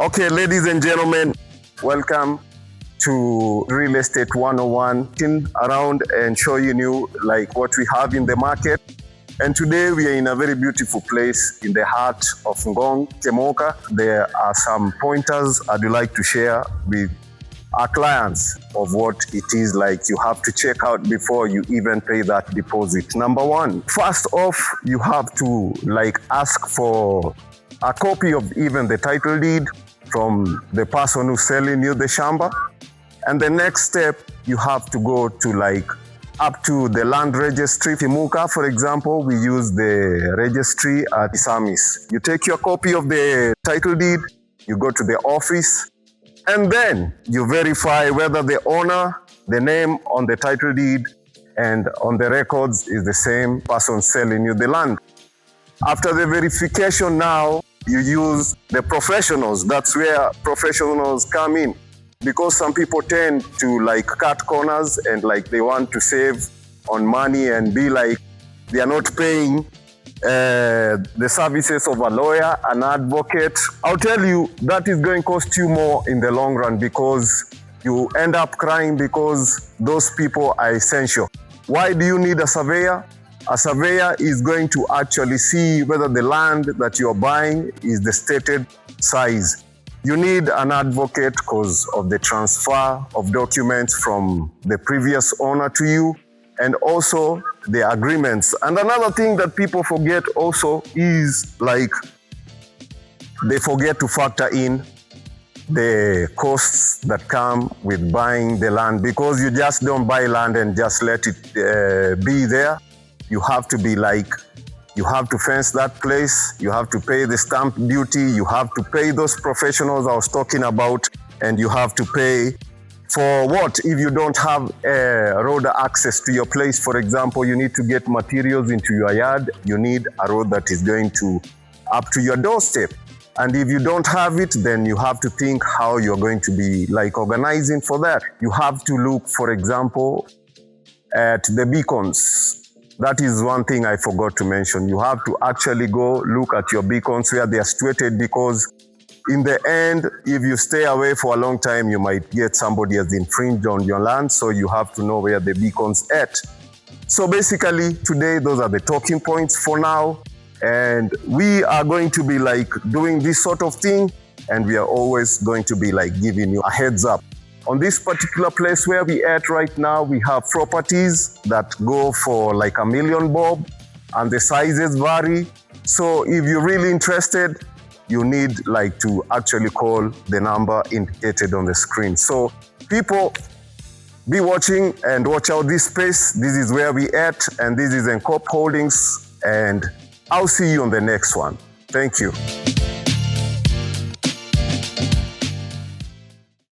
Okay, ladies and gentlemen, welcome to Real Estate 101, around and showing you like what we have in the market. And today we are in a very beautiful place in the heart of Ngong, Kimuka. There are some pointers I'd like to share with our clients of what it is like you have to check out before you even pay that deposit. Number one, first off, you have to ask for a copy of even the title deed from the person who's selling you the shamba. And the next step, you have to go to up to the land registry. Kimuka, for example, we use the registry at Isamis. You take your copy of the title deed, you go to the office, and then you verify whether the owner, the name on the title deed and on the records is the same person selling you the land. After the verification now, you use the professionals. That's where professionals come in. Because some people tend to cut corners and they want to save on money and be they are not paying the services of a lawyer, an advocate. I'll tell you, that is going to cost you more in the long run because you end up crying because those people are essential. Why do you need a surveyor? A surveyor is going to actually see whether the land that you're buying is the stated size. You need an advocate because of the transfer of documents from the previous owner to you and also the agreements. And another thing that people forget also is they forget to factor in the costs that come with buying the land, because you just don't buy land and just let it be there. You have to be you have to fence that place, you have to pay the stamp duty, you have to pay those professionals I was talking about, and you have to pay for what? If you don't have road access to your place, for example, you need to get materials into your yard, you need a road that is going to up to your doorstep. And if you don't have it, then you have to think how you're going to be organizing for that. You have to look, for example, at the beacons. That is one thing I forgot to mention. You have to actually go look at your beacons where they are situated, because in the end, if you stay away for a long time, you might get somebody has infringed on your land. So you have to know where the beacon's at. So basically today, those are the talking points for now. And we are going to be doing this sort of thing. And we are always going to be giving you a heads up. On this particular place where we at right now, we have properties that go for $1 million bob, and the sizes vary. So if you're really interested, you need to actually call the number indicated on the screen. So people, be watching and watch out this space. This is where we at, and this is Enkoppe Holdings, and I'll see you on the next one. Thank you.